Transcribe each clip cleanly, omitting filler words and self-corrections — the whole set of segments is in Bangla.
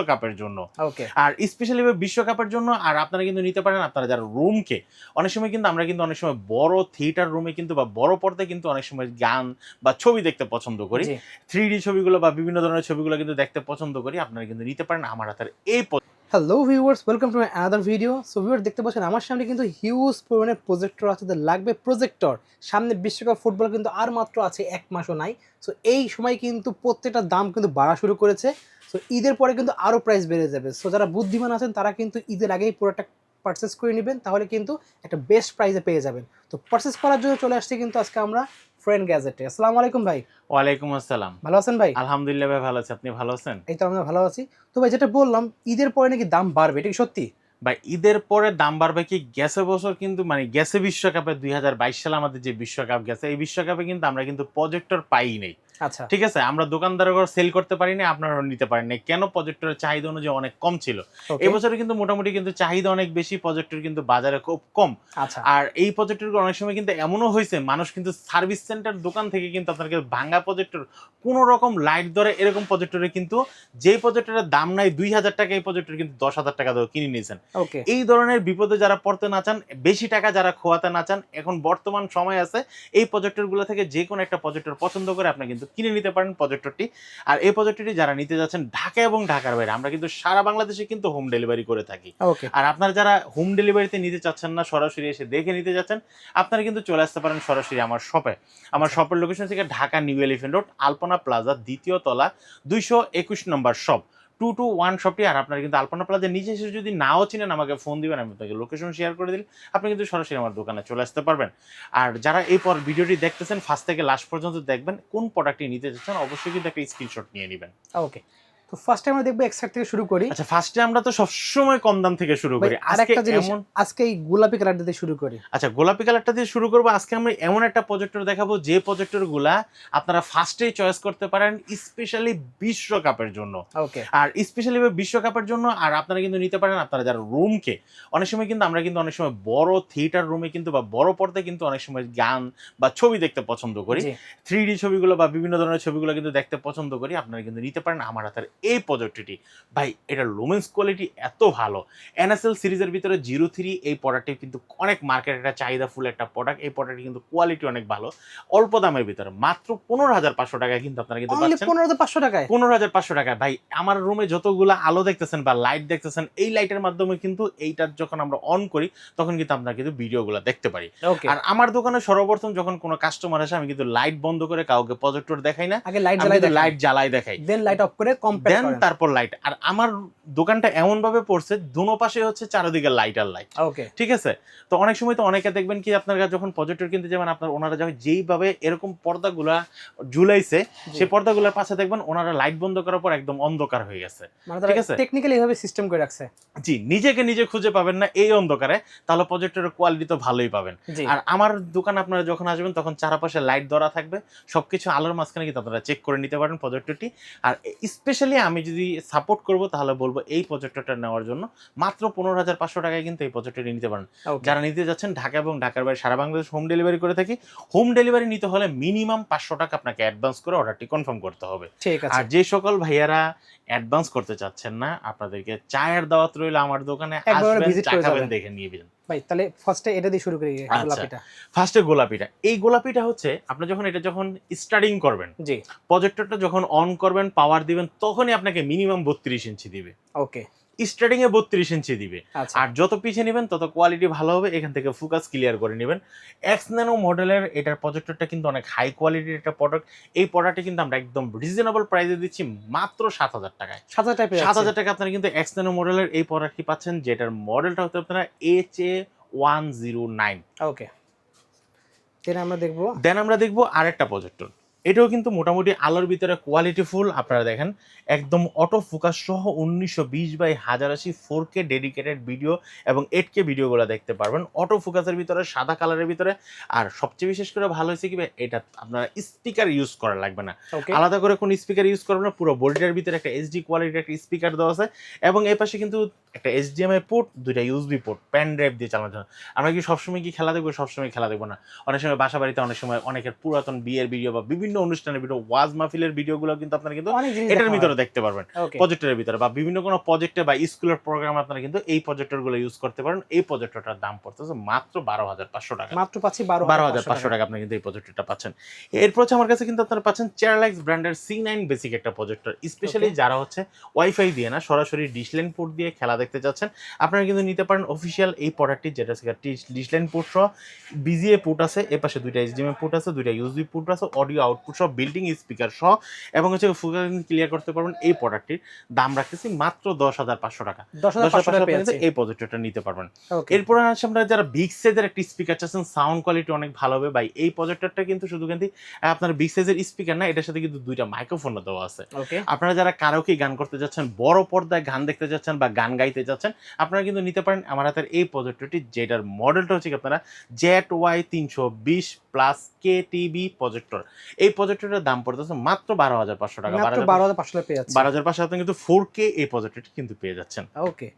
বিশ্বকাপের জন্য। ওকে। আর স্পেশালি বিশ্বকাপের জন্য। আর আপনারা কিন্তু নিতে পারেন আপনারা যারা রুমকে অনেক সময় কিন্তু আমরা কিন্তু অনেক সময় বড় থিয়েটার রুমে কিন্তু বা বড় পর্দায় কিন্তু অনেক সময় গান বা ছবি দেখতে পছন্দ করি। জি। 3D ছবিগুলো বা বিভিন্ন ধরনের ছবিগুলো কিন্তু দেখতে পছন্দ করি। আপনারা কিন্তু নিতে পারেন আমার হাতের এই hello viewers, welcome to my another video. So viewer দেখতে পাচ্ছেন আমার সামনে কিন্তু হিউজ পরিমাণে প্রজেক্টর আছে, লাগবে প্রজেক্টর। সামনে বিশ্বকাপ ফুটবল কিন্তু আর মাত্র আছে 1 মাসও নাই। সো এই সময় কিন্তু প্রত্যেকটা দাম কিন্তু বাড়া শুরু করেছে। সো ঈদের পরে কিন্তু আরও প্রাইস বেড়ে যাবে। সো যারা বুদ্ধিমান আছেন তারা কিন্তু ঈদের আগেই পুরোটা পারচেস করে নেবেন, তাহলে কিন্তু একটা বেস্ট প্রাইসে পেয়ে যাবেন। তো পারচেস করার জন্য চলে আসছি কিন্তু আজকে আমরা ফ্রেন্ড গ্যাজেটে। আসসালামু আলাইকুম ভাই। ওয়ালাইকুম আসসালাম। ভালো আছেন ভাই? আলহামদুলিল্লাহ ভাই, ভালো আছি। আপনি ভালো আছেন? এই তো আমরা ভালো আছি। তো ভাই যেটা বললাম, ঈদের পরে নাকি দাম বাড়বে, এটা কি সত্যি? ভাই ঈদের পরে দাম বাড়বে কি? গেছে বছর কিন্তু গেছে বিশ্বকাপে 2022 সালে আমাদের যে বিশ্বকাপ গেছে, এই বিশ্বকাপে কিন্তু আমরা কিন্তু প্রজেক্টর পাই নাই। আচ্ছা। ঠিক আছে, আমরা দোকানদারের সেল করতে পারিনি, আপনারাও নিতে পারেন নাই। কেন? প্রজেক্টরের চাহিদা অনুযায়ী অনেক কম ছিল। ওকে। এবছরে কিন্তু মোটামুটি কিন্তু চাহিদা অনেক বেশি, প্রজেক্টর কিন্তু বাজারে খুব কম। আচ্ছা। আর এই প্রজেক্টরগুলো অনেক সময় কিন্তু এমনও হয়েছে, মানুষ কিন্তু সার্ভিস সেন্টার দোকান থেকে কিন্তু আপনাকে ভাঙা প্রজেক্টর কোনো রকম লাইট ধরে এরকম প্রজেক্টরে কিন্তু যেই প্রজেক্টরের দাম নাই 2000 টাকা, এই প্রজেক্টর কিন্তু 10,000 টাকা দিয়ে কিনে নিয়েছেন। ওকে। এই ধরনের বিপদে যারা পড়তে না চান, বেশি টাকা যারা খোয়াতে না চান, এখন বর্তমান সময় আছে, এই প্রজেক্টরগুলো থেকে যে কোনো একটা প্রজেক্টর পছন্দ করে আপনি কিন্তু কিনে নিতে পারেন প্রজেক্টরটি। আর এই প্রজেক্টরটি যারা নিতে যাচ্ছেন ঢাকা এবং ঢাকার বাইরে, আমরা কিন্তু সারা বাংলাদেশে কিন্তু হোম ডেলিভারি করে থাকি। ওকে। আর আপনারা যারা হোম ডেলিভারিতে নিতে চাচ্ছেন না, সরাসরি এসে দেখে নিতে যাচ্ছেন, আপনারা কিন্তু চলে আসতে পারেন সরাসরি আমার শপে। আমার শপের লোকেশন থেকে ঢাকা নিউ এলিফ্যান্ট রোড, আলপনা প্লাজা, 2য় তলা, 221 নম্বর শপ, 221 শপটি। আর আপনারা কিন্তু আলপনা প্লাজার নিচে এসে যদি নাও চিনেন, আমাকে ফোন দিবেন, আমি আপনাকে লোকেশন শেয়ার করে দিলে আপনি কিন্তু সরাসরি আমার দোকানে চলে আসতে পারবেন। আর যারা এই পর ভিডিওটি দেখতেছেন, ফার্স্ট থেকে লাস্ট পর্যন্ত দেখবেন, কোন প্রোডাক্টটি নিতে চাচ্ছেন অবশ্যই কিন্তু একটা স্ক্রিনশট নিয়ে নেবেন। ওকে। তো ফার্স্ট টাইম আমরা দেখবো এক্সট্রা থেকে শুরু করি। আচ্ছা, ফার্স্টে আমরা তো সবসময় কম দাম থেকে শুরু ভাই করি। আজকে আরেকটা জিনিস, এমন আজকে এই গোলাপি কালারটা দিয়ে শুরু করি। আচ্ছা, গোলাপি কালারটা দিয়ে শুরু করবো। আজকে আমরা এমন একটা প্রজেক্টর দেখাবো, যে প্রজেক্টরগুলা আপনারা ফার্স্টেই চয়েস করতে পারেন স্পেশালি বিশ্বকাপের জন্য। ওকে। আর স্পেশালি বিশ্বকাপের জন্য। আর আপনারা কিন্তু নিতে পারেন আপনারা যারা রুমকে অনেক সময় কিন্তু আমরা কিন্তু অনেক সময় বড় থিয়েটার রুমে কিন্তু বা বড় পর্দায় কিন্তু অনেক সময় গান বা ছবি দেখতে পছন্দ করি। জি। 3D ছবিগুলো বা বিভিন্ন ধরনের ছবিগুলো কিন্তু দেখতে পছন্দ করি। আপনারা কিন্তু নিতে পারেন আমার হাতের এই প্রজেক্টরটি। ভাই এটার লুমেন্স কোয়ালিটি এত ভালো। NSL সিরিজের ভিতরে 03 এই প্রোডাক্টটি কিন্তু অনেক মার্কেট একটা চাহিদা ফুল একটা প্রোডাক্ট। এই প্রোডাক্টটি কিন্তু কোয়ালিটি অনেক ভালো, অল্প দামের ভিতরে মাত্র 15,500 টাকায় কিন্তু আপনারা কিন্তু অনলি পাচ্ছেন। 15,500 টাকায়? 15,500 টাকায়। ভাই আমার রুমে যতগুলা আলো দেখতেছেন বা লাইট দেখতেছেন, এই লাইটের মাধ্যমে কিন্তু এইটার যখন আমরা অন করি, তখন কিন্তু আমরা কিন্তু ভিডিওগুলো দেখতে পারি। ওকে। আর আমার দোকানে সর্বপ্রথম যখন কোনো কাস্টমার আসে, আমি কিন্তু লাইট বন্ধ করে কাউকে প্রজেক্টর দেখাই না, আগে লাইট আমি জ্বালাই কিন্তু দেখান, লাইট জ্বালাই দেখাই, দেন লাইট অফ করে কম্পেয়ার দেন করেন। তারপর লাইট। আর আমার দোকানটা এমন ভাবে পড়ছে, দুনো পাশে হচ্ছে চারিদিকে লাইট আর লাইট। ওকে। ঠিক আছে? তো অনেক সময় তো অনেকে দেখবেন কি, আপনার কাছে যখন প্রজেক্টর কিনতে যাবেন, আপনার ওনারা যখন যেইভাবে এরকম পর্দাগুলা ঝুলাইছে, সেই পর্দাগুলোর পাশে দেখবেন ওনারা লাইট বন্ধ করার পর একদম অন্ধকার হয়ে গেছে। মানে ঠিক তারা আছে? টেকনিক্যালি এভাবে সিস্টেম করে রাখছে। জি, নিজেকে নিজে খুঁজে পাবেন না এই অন্ধকারে, তাহলে প্রজেক্টরের কোয়ালিটি তো ভালোই পাবেন। জি। আর আমার দোকান আপনারা যখন আসবেন, তখন চারপাশে লাইট ধরা থাকবে, সবকিছু আলোর মাঝখানে কিন্তু আপনারা চেক করে নিতে পারেন প্রজেক্টরটি। আর স্পেশালি আমি যদি সাপোর্ট করব, তাহলে বলবো এই প্রজেক্টরটা নেওয়ার জন্য মাত্র 15,500 টাকায় কিন্তু এই প্রজেক্টরটি নিতে পারেন। ওকে। যারা নিতে যাচ্ছেন ঢাকা এবং ঢাকার বাইরে সারা বাংলাদেশ হোম ডেলিভারি করে থাকি। হোম ডেলিভারি নিতে হলে মিনিমাম 500 টাকা আপনাকে অ্যাডভান্স করে অর্ডারটি কনফার্ম করতে হবে। ঠিক আছে। আর যে সকল ভাইয়ারা অ্যাডভান্স করতে চাচ্ছেন না, আপনাদেরকে চায়ের দাওয়াত রইল, আমার দোকানে একবার আসবেন, ভিজিট চা করে খাবেন, যাবেন। দেখে নিয়ে যাবেন। ভাই তাহলে ফার্স্টে এটা দিয়ে শুরু করি, আচ্ছা, গোলাপিটা। ফার্স্টে গোলাপিটা। এই গোলাপিটা হচ্ছে আপনি যখন স্টার্টিং করবেন, জি। প্রজেক্টরটা যখন অন করবেন, পাওয়ার দিবেন, তখনই আপনাকে মিনিমাম 32 ইঞ্চি দিবে। ওকে। স্টার্টিং এ 32 ইঞ্চি দিবে। আচ্ছা। আর যত পিছিয়ে নেবেন তত কোয়ালিটি ভালো হবে। এখান থেকে ফোকাস ক্লিয়ার করে নেবেন। এক্স ন্যানো মডেলের এটার প্রজেক্টরটা কিন্তু অনেক হাই কোয়ালিটির একটা প্রোডাক্ট। এই প্রোডাক্টটি কিন্তু আমরা একদম রিজনেবল প্রাইসে দিচ্ছি, মাত্র 7,000 টাকায়। 7,000 টাইপের 7,000 টাকা আপনারা কিন্তু এক্স ন্যানো মডেলের এই প্রোডাক্টটি পাচ্ছেন, যেটার মডেলটা হচ্ছে আপনারা HA109। ওকে। দেন আমরা দেখবো। দেন আমরা দেখবো আরেকটা প্রজেক্টর। এটাও কিন্তু মোটামুটি আলোর ভিতরে কোয়ালিটি ফুল। আপনারা দেখেন একদম অটো ফোকাস সহ 1920x1080 4K ডেডিকেটেড ভিডিও এবং 8K ভিডিওগুলো দেখতে পারবেন অটো ফোকাসের ভিতরে, সাদা কালারের ভিতরে। আর সবচেয়ে বিশেষ করে ভালো হয়েছে কি, এটা আপনারা স্পিকার ইউজ করা লাগবে না, ওকে। আলাদা করে কোনো স্পিকার ইউজ করবেন না। পুরো বডিটার ভিতরে একটা HD কোয়ালিটির একটা স্পিকার দেওয়া আছে। এবং এই পাশে কিন্তু একটা HDMI পোর্ট, দুইটা USB পোর্ট, পেন ড্রাইভ দিয়ে চালানোর জন্য। আমরা কি সবসময় কি খেলা দেখবো? সবসময় খেলা দেখবো না। অনেক সময় বাসা বাড়িতে, অনেক সময় অনেকের পুরাতন বিয়ের ভিডিও বা বিভিন্ন অনুষ্ঠানের ভিডিও, ওয়াজ মাহফিলের ভিডিওগুলো কিন্তু আপনারা কিন্তু অনেক জিনিস এটার দেখা ভিতরে হয়। দেখতে পারবেন, ওকে, প্রজেক্টরের ভিতরে, বা বিভিন্ন কোনো প্রজেক্টে বা স্কুলের প্রোগ্রামে আপনারা কিন্তু এই প্রজেক্টরগুলো ইউজ করতে পারেন। এই প্রজেক্টরটার দাম পড়তেছে মাত্র 12,500 টাকা। মাত্র পাচ্ছি 12,500 টাকা আপনি কিন্তু এই প্রজেক্টরটা পাচ্ছেন। এরপর হচ্ছে আমার কাছে কিন্তু আপনারা পাচ্ছেন চেরালাক্স ব্র্যান্ডের C9 বেসিক একটা প্রজেক্টর। স্পেশালি যারা হচ্ছে ওয়াইফাই দিয়ে না, সরাসরি ডিশ লাইন পোর্ট দিয়ে খেলা দেখতে যাচ্ছেন, আপনারা কিন্তু নিতে পারেন অফিসিয়াল এই প্রোডাক্টটি, যেটা হচ্ছে ডিশ লাইন পোর্ট সহ BGA পোর্ট আছে, এর পাশে দুইটা HDMI পোর্ট আছে, দুইটা USB পোর্ট আছে, অডিও আউটপুট সহ, বিল্ডিং স্পিকার সহ, এবং হচ্ছে ফুল ক্লিয়ার করতে পারবেন। এই প্রোডাক্টটির দাম রাখতেছি মাত্র 10,500 টাকা। 10,500 টাকা পেয়ে এই প্রজেক্টরটা নিতে পারবেন। ওকে, এরপর আসলে আমরা যারা বিগ সাইজের একটা স্পিকার চাচ্ছেন, সাউন্ড কোয়ালিটি অনেক ভালো হবে ভাই, এই প্রজেক্টরটা কিন্তু শুধু কিন্তু আপনার বিগ সাইজের স্পিকার না, এটার সাথে কিন্তু দুইটা মাইক্রোফোনও দেওয়া আছে। ওকে, আপনারা যারা কারাওকে গান করতে যাচ্ছেন, বড় পর্দায় গান দেখতে যাচ্ছেন বা গান গাইতে যাচ্ছেন, আপনারা কিন্তু নিতে পারেন আমার হাতের এই প্রজেক্টরটি, যেটার মডেলটা হচ্ছে আপনারা ZY320 প্লাস KTB প্রজেক্টর। এই প্রজেক্টরের দাম পড়তেছে মাত্র 12,500 টাকা। মাত্র 12,500 টাকা পেয়ে যাচ্ছি। 12,500 আপনি কিন্তু 4K এই প্রজেক্টরটি কিন্তু পেয়ে যাচ্ছেন। ওকে,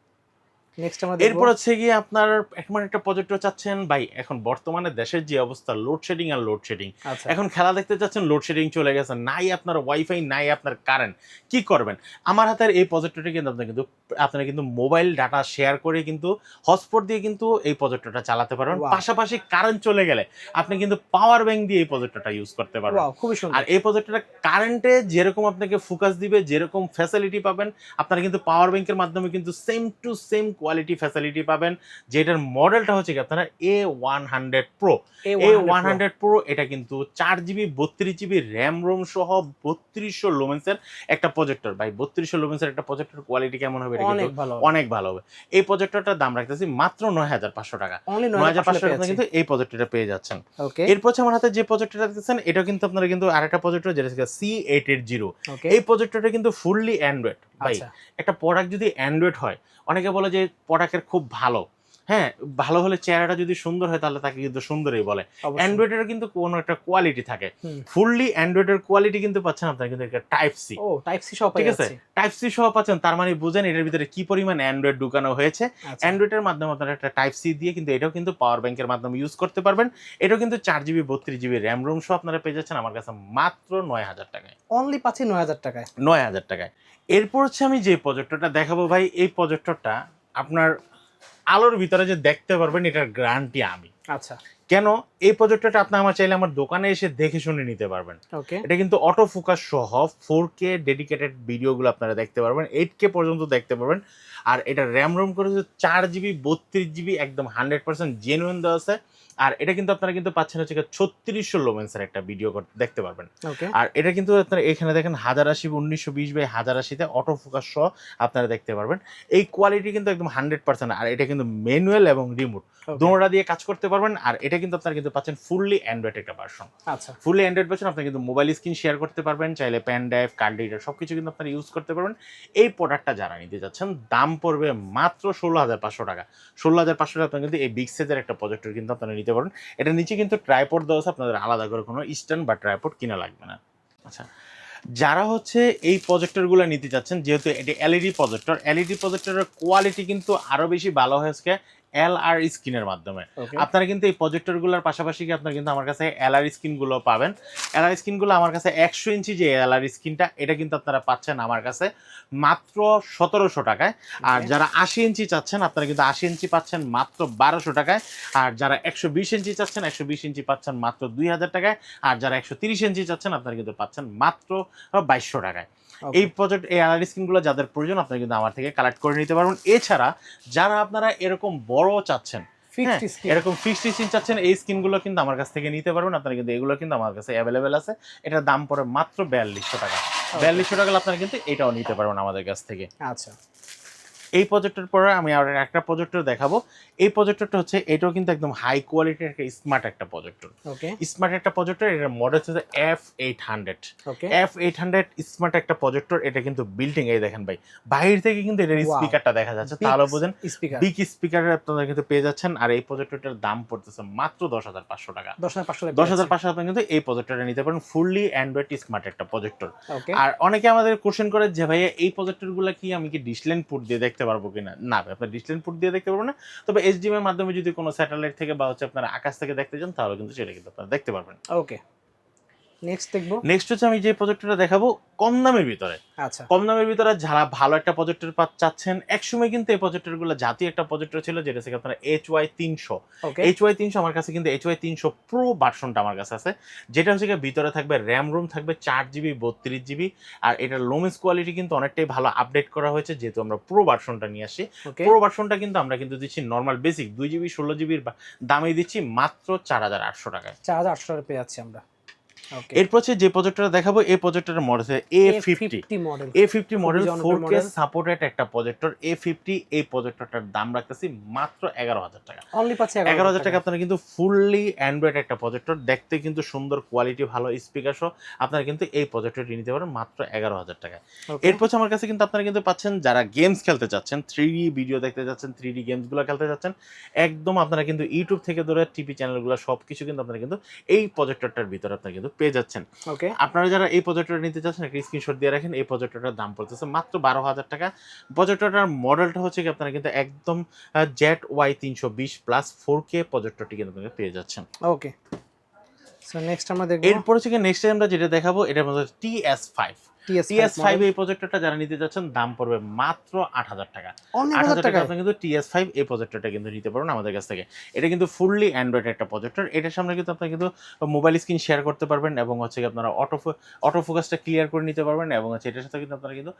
নেক্সট আমরা দেখব। এরপর হচ্ছে গিয়ে আপনার এমন একটা প্রজেক্টর চাচ্ছেন ভাই, এখন বর্তমানে দেশের যে অবস্থা, লোডশেডিং আর লোডশেডিং, আচ্ছা, এখন খেলা দেখতে চাচ্ছেন, লোডশেডিং চলে গেছে, নাই আপনার ওয়াইফাই, নাই আপনার কারেন্ট, কি করবেন? আমার হাতের এই প্রজেক্টরটি কিন্তু আপনারা কিন্তু মোবাইল ডাটা শেয়ার করে কিন্তু হটস্পট দিয়ে কিন্তু এই প্রজেক্টরটা চালাতে পারবেন। Wow. পাশাপাশি কারেন্ট চলে গেলে আপনি কিন্তু পাওয়ার ব্যাংক দিয়ে এই প্রজেক্টরটা ইউজ করতে পারবেন। ওয়াও, খুবই সুন্দর। আর এই প্রজেক্টরটা কারেন্টে যেরকম আপনাকে ফোকাস দিবে, যেরকম ফ্যাসিলিটি পাবেন, আপনারা কিন্তু পাওয়ার ব্যাংকের মাধ্যমে কিন্তু same to same quality facility পাবেন। যেটার মডেলটা হচ্ছে কি আপনারা A100 Pro। A100 Pro এটা কিন্তু 4GB 32GB র্যাম রোম সহ 3200 লুমেন্সের একটা প্রজেক্টর। ভাই 3200 লুমেন্সের একটা প্রজেক্টর কোয়ালিটি কেমন হবে? এটা অনেক কিন্তু ভালো, অনেক ভালো হবে। এই প্রজেক্টরটার দাম রাখতেছি মাত্র 9,500 টাকা। অনলি 9,500 9,500 টাকা কিন্তু এই প্রজেক্টরটা পেয়ে যাচ্ছেন। ওকে, এরপর হচ্ছে আমার হাতে যে প্রজেক্টরটা দেখতেছেন, এটা কিন্তু আপনারা কিন্তু আরেকটা প্রজেক্টর, যেটা হচ্ছে C880। ওকে, এই প্রজেক্টরটা কিন্তু ফুললি অ্যান্ড্রয়েড। ভাই আচ্ছা, একটা প্রোডাক্ট যদি অ্যান্ড্রয়েড হয়, অনেকে বলে যে প্রোডাক্টের খুব ভালো, হ্যাঁ, ভালো হলে চেহারাটা যদি সুন্দর হয় তাহলে তাকে কিন্তু সুন্দরই বলে। অবশ্যই। অ্যান্ড্রয়েডের কিন্তু কোনো একটা কোয়ালিটি থাকে, হুম। ফুললি অ্যান্ড্রয়েডের কোয়ালিটি কিন্তু পাচ্ছেন আপনারা কিন্তু একটা টাইপ সি। ও, টাইপ সি সহ ঠিক পেয়ে আছে, যাচ্ছি। টাইপ সি সহ পাচ্ছেন, তার মানে বুঝেন এটার ভিতরে কি পরিমাণ অ্যান্ড্রয়েড ঢুকানো হয়েছে। আচ্ছা, অ্যান্ড্রয়েডের মাধ্যমে আপনারা একটা টাইপ সি দিয়ে কিন্তু এটাও কিন্তু পাওয়ার ব্যাংকের মাধ্যমে ইউজ করতে পারবেন। এটাও কিন্তু 4GB 32GB র্যাম রোম সহ আপনারা পেয়ে যাচ্ছেন আমার কাছে মাত্র 9,000 টাকায়। অনলি পাচ্ছি 9,000 টাকায়। 9,000 টাকায়। এরপর হচ্ছে আমি যে প্রজেক্টরটা দেখাবো ভাই, এই প্রজেক্টরটা আপনার আলোর ভিতরে যে দেখতে পারবেন, এটার গ্যারান্টি আমি। আচ্ছা, কেন? এই প্রজেক্টরটা আপনি আমার চাইলে আমার দোকানে এসে দেখে শুনে নিতে পারবেন। ওকে, এটা কিন্তু অটো ফোকাস সহ 4K ডেডিকেটেড ভিডিওগুলো আপনারা দেখতে পারবেন, 8K পর্যন্ত দেখতে পারবেন। আর এটা র্যাম রোম করে 4GB 32GB একদম 100% জেনুইন দেওয়া আছে। আর এটা কিন্তু আপনারা কিন্তু পাচ্ছেন হচ্ছে 3600 লোমেন্সের একটা ভিডিও দেখতে পারবেন। ওকে, আর এটা কিন্তু আপনারা এখানে দেখেন 1080 1920x1080 অটো ফোকাস সহ আপনারা দেখতে পারবেন। এই কোয়ালিটি কিন্তু একদম 100%। আর এটা কিন্তু ম্যানুয়াল এবং রিমোট দুটোটা দিয়ে কাজ করতে পারবেন। আর এটা কিন্তু আপনারা কিন্তু পাচ্ছেন ফুললি অ্যান্ড্রয়েড একটা ভার্সন। আচ্ছা, ফুললি অ্যান্ড্রয়েড ভার্সন, আপনি কিন্তু মোবাইল স্ক্রিন শেয়ার করতে পারবেন, চাইলে পেন ড্রাইভ, কার্ড রিডার সবকিছু কিন্তু আপনারা ইউজ করতে পারবেন। এই প্রোডাক্টটা যারা নিতে যাচ্ছেন, দাম পড়বে মাত্র 16,500 টাকা। 16,500 টাকা আপনারা কিন্তু এই বিগ সাইজের একটা প্রজেক্টর কিন্তু আপনারা নিতে পারেন। এটা নিচে কিন্তু ট্রাইপড দেওয়া আছে, আপনাদের আলাদা করে কোনো স্ট্যান্ড বা ট্রাইপড কিনা লাগবে না। আচ্ছা, যারা হচ্ছে এই প্রজেক্টরগুলো নিতে যাচ্ছেন, যেহেতু এটি এলইডি প্রজেক্টরের কোয়ালিটি কিন্তু আরো বেশি ভালো হয়েছে LR স্ক্রিনের মাধ্যমে। ওকে, আপনারা কিন্তু এই প্রজেক্টরগুলোর পাশাপাশি কি আপনারা কিন্তু আমার কাছে LR স্ক্রিনগুলো পাবেন। LR স্ক্রিনগুলো আমার কাছে 100 ইঞ্চি যে LR স্ক্রিনটা, এটা কিন্তু আপনারা পাচ্ছেন আমার কাছে মাত্র 1700 টাকায়। আর যারা 80 ইঞ্চি চাচ্ছেন, আপনারা কিন্তু 80 ইঞ্চি পাচ্ছেন মাত্র 1200 টাকায়। আর যারা 120 ইঞ্চি চাচ্ছেন, 120 ইঞ্চি পাচ্ছেন মাত্র 2000 টাকায়। আর যারা 130 ইঞ্চি চাচ্ছেন, আপনারা কিন্তু পাচ্ছেন মাত্র 2200 টাকায়। এই LR স্ক্রিনগুলো যাদের প্রয়োজন, আপনারা কিন্তু আমার থেকে কালেক্ট করে নিতে পারবেন। এছাড়া যারা আপনারা এরকম বড় চাচ্ছেন, হ্যাঁ, ফিক্সড স্ক্রিন, এরকম ফিক্সড স্ক্রিন চাচ্ছেন, এই স্ক্রিনগুলো কিন্তু আমার কাছ থেকে নিতে পারবেন। আপনারা কিন্তু এগুলো কিন্তু আমার কাছে অ্যাভেলেবেল আছে। এটার দাম পড়ে মাত্র 4200 টাকা। 4200 টাকা আপনারা কিন্তু এটাও নিতে পারবেন আমাদের কাছ থেকে। আচ্ছা, এই প্রজেক্টর পরে আমি আর একটা প্রজেক্টর দেখাবো। এই প্রজেক্টরটা হচ্ছে, এটাও কিন্তু একদম হাই কোয়ালিটির একটা স্মার্ট একটা প্রজেক্টর। ওকে, স্মার্ট একটা প্রজেক্টর, এটার মডেল হচ্ছে F800। ওকে, F800 স্মার্ট একটা প্রজেক্টর। এটা কিন্তু বিল্ডিং, এই দেখেন ভাই, বাইরে থেকে কিন্তু এটার Wow. স্পিকারটা দেখা যাচ্ছে, তাহলে বোঝেন স্পিকার বিগ স্পিকার আপনারা কিন্তু পেয়ে যাচ্ছেন। আর এই প্রজেক্টরটার দাম পড়তেছে মাত্র 10,500 টাকা। 10,500 টাকা, 10,500 আপনি কিন্তু এই প্রজেক্টরটা নিতে পারেন, ফুললি অ্যান্ড্রয়েড স্মার্ট একটা প্রজেক্টর। ওকে, আর অনেকে আমাদের কোশ্চেন করে যে ভাইয়া এই প্রজেক্টরগুলো কি আমি কি ডিশ লাইন পোর্ট দিয়ে দেখতে দেখতে পারবো কিনা, না ভাই আপনার ডিসপ্লে ইনপুট দিয়ে দেখতে পারবো না, তবে এইচডিএমআই এর মাধ্যমে যদি কোনো স্যাটেলাইট থেকে বা হচ্ছে আপনার আকাশ থেকে দেখতে চান তাহলে কিন্তু সেটা কিন্তু আপনারা দেখতে পারবেন। ওকে, নেক্সট দেখবো। নেক্সট হচ্ছে আমি যে প্রজেক্টরটা দেখাবো কম দামের ভিতরে, আচ্ছা, কম দামের ভিতরে যারা ভালো একটা প্রজেক্টর চাচ্ছেন, একসময় কিন্তু এই প্রজেক্টরগুলো জাতীয় একটা প্রজেক্টর ছিল যেটা থেকে আপনার HY300, ওকে, HY300 আমার কাছে কিন্তু HY300 প্রো ভার্সনটা আমার কাছে আছে, যেটা হচ্ছে ভিতরে থাকবে র্যাম রোম থাকবে 4GB 32GB, আর এটার লোমেন্স কোয়ালিটি কিন্তু অনেকটাই ভালো আপডেট করা হয়েছে যেহেতু আমরা প্রো ভার্সনটা নিয়ে আসি। ওকে, প্রো ভার্সনটা কিন্তু আমরা কিন্তু দিচ্ছি নর্মাল বেসিক 2GB 16GB দামে দিচ্ছি মাত্র 4800 টাকায়। 4800 টাকা পেয়ে যাচ্ছি আমরা। ওকে, এরপর হচ্ছে যে প্রজেক্টরটা দেখাবো এই প্রজেক্টরের মডেল হচ্ছে A50 মডেল, A50 মডেল জনপ্রিয় 4K মডেল। সাপোর্টেড একটা প্রজেক্টর A50। এই প্রজেক্টরটার দাম রাখতেছি মাত্র 11000 টাকা। অনলি পাচ্ছি 11000 টাকা আপনারা কিন্তু ফুললি অ্যান্ড্রয়েড একটা প্রজেক্টর, দেখতে কিন্তু সুন্দর, কোয়ালিটি ভালো, স্পিকার সহ আপনারা কিন্তু এই প্রজেক্টরটি নিতে পারেন মাত্র 11000 টাকা। এরপর আমার কাছে কিন্তু আপনারা কিন্তু পাচ্ছেন যারা গেমস খেলতে চাচ্ছেন, 3D ভিডিও দেখতে যাচ্ছেন, 3D গেমসগুলো খেলতে যাচ্ছেন, একদম আপনারা কিন্তু ইউটিউব থেকে ধরে টিভি চ্যানেলগুলো সব কিছু কিন্তু আপনারা কিন্তু এই প্রজেক্টরটার ভিতরে আপনারা কিন্তু পেয়ে যাচ্ছেন। ওকে, আপনারা যারা এই প্রজেক্টরটা নিতে চাচ্ছেন একটা স্ক্রিনশট দিয়ে রাখেন। এই প্রজেক্টরটার দাম পড়তেছে মাত্র 12000 টাকা। প্রজেক্টরটার মডেলটা হচ্ছে কি আপনারা কিন্তু একদম ZY320 প্লাস 4K প্রজেক্টরটি কিন্তু আপনারা পেয়ে যাচ্ছেন। ওকে। সো নেক্সট আমরা দেখব এরপর হচ্ছে নেক্সট আমরা যেটা দেখাবো এটার মধ্যে TS5 TS5 এই প্রজেক্টরটা যারা নিতে যাচ্ছেন দাম পড়বে মাত্র 8000 টাকা। অনলি 8000 টাকা টাকা। আপনি কিন্তু TS5 এই প্রজেক্টরটা কিন্তু নিতে পারবেন আমাদের কাছ থেকে। এটা কিন্তু ফুললি অ্যান্ড্রয়েড একটা প্রজেক্টর। এটার সামনে কিন্তু আপনি কিন্তু মোবাইল স্ক্রিন শেয়ার করতে পারবেন এবং হচ্ছে আপনারা অটো ফোকাসটা ক্লিয়ার করে নিতে পারবেন এবং হচ্ছে এটার সাথে কিন্তু আপনারা কিন্তু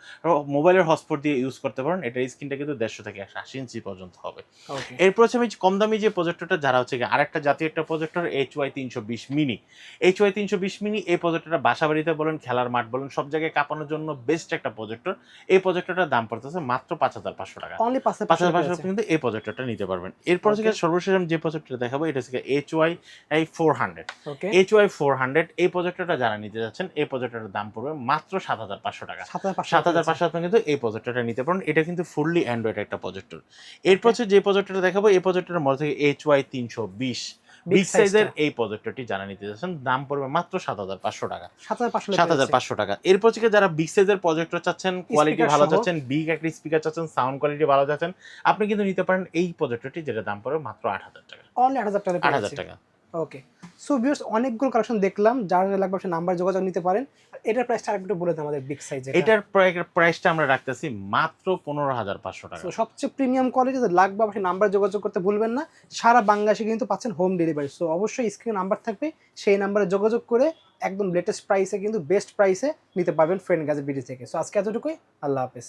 মোবাইলের হটস্পট দিয়ে ইউজ করতে পারেন। এটার স্ক্রিনটা কিন্তু 150 থেকে 180 ইঞ্চি পর্যন্ত হবে। ওকে, এরপর হচ্ছে আমি কম দামি যে প্রজেক্টরটা যারা হচ্ছে আরেকটা জাতীয় একটা projector HY320 mini. HY320 mini এই প্রজেক্টরটা বাসা বাড়িতে বলেন, খেলার মাঠ বলেন, সব জায়গায় কাঁপানোর জন্য বেস্ট একটা প্রজেক্টর। এই প্রজেক্টরটার দাম পড়তেছে মাত্র 5500 টাকা। অনলি 5500 কিন্তু এই প্রজেক্টরটা নিতে পারবেন। এরপর হচ্ছে সর্বশেষ আমি যে প্রজেক্টর দেখাবো এটা হচ্ছে HY400। ওকে, HY400 এই প্রজেক্টরটা যারা নিতে যাচ্ছেন এই প্রজেক্টরের দাম পড়বে মাত্র 7500 টাকা। 7500 আপনি কিন্তু এই প্রজেক্টরটা নিতে পারেন। এটা কিন্তু ফুললি অ্যান্ড্রয়েড একটা প্রজেক্টর। এরপর হচ্ছে যে প্রজেক্টরটা দেখাবো এই প্রজেক্টরের মধ্যে থেকে HY320 বিগ সাইজের এই প্রজেক্টরটি যারা নিতে যাচ্ছেন দাম পড়বে মাত্র 7500 টাকা। 7500 টাকা। এরপর থেকে যারা বিগ সাইজের প্রজেক্টর চাচ্ছেন, কোয়ালিটি ভালো চাচ্ছেন, বিগ একটা স্পিকার চাচ্ছেন, সাউন্ড কোয়ালিটি ভালো চাচ্ছেন, আপনি কিন্তু নিতে পারেন এই প্রজেক্টরটি যেটা দাম পড়বে মাত্র 8000 টাকা। অনলি 8000 টাকা 8000 টাকা। ওকে। সো ভিউয়ার্স অনেকগুলো কালেকশন দেখলাম, যারা লাগবে আপনি নাম্বার যোগাযোগ নিতে পারেন। এটার প্রাইসটা আরেকটু বলে দেন আমাদের বিগ সাইজ যেটা। এটার প্রাইসটা আমরা রাখতেছি মাত্র 15500 টাকা। সো সবচেয়ে প্রিমিয়াম কোয়ালিটি লাগবে আপনি নাম্বার যোগাযোগ করতে ভুলবেন না। সারা বাংলাদেশে কিন্তু পাচ্ছেন হোম ডেলিভারি। সো অবশ্যই স্ক্রিনে নাম্বার থাকবে, সেই নাম্বারে যোগাযোগ করে একদম লেটেস্ট প্রাইসে কিন্তু বেস্ট প্রাইসে নিতে পারবেন ফ্রেন্ড গ্যাজেট বিডি থেকে। সো আজকে এতটুকুই, আল্লাহ হাফেজ।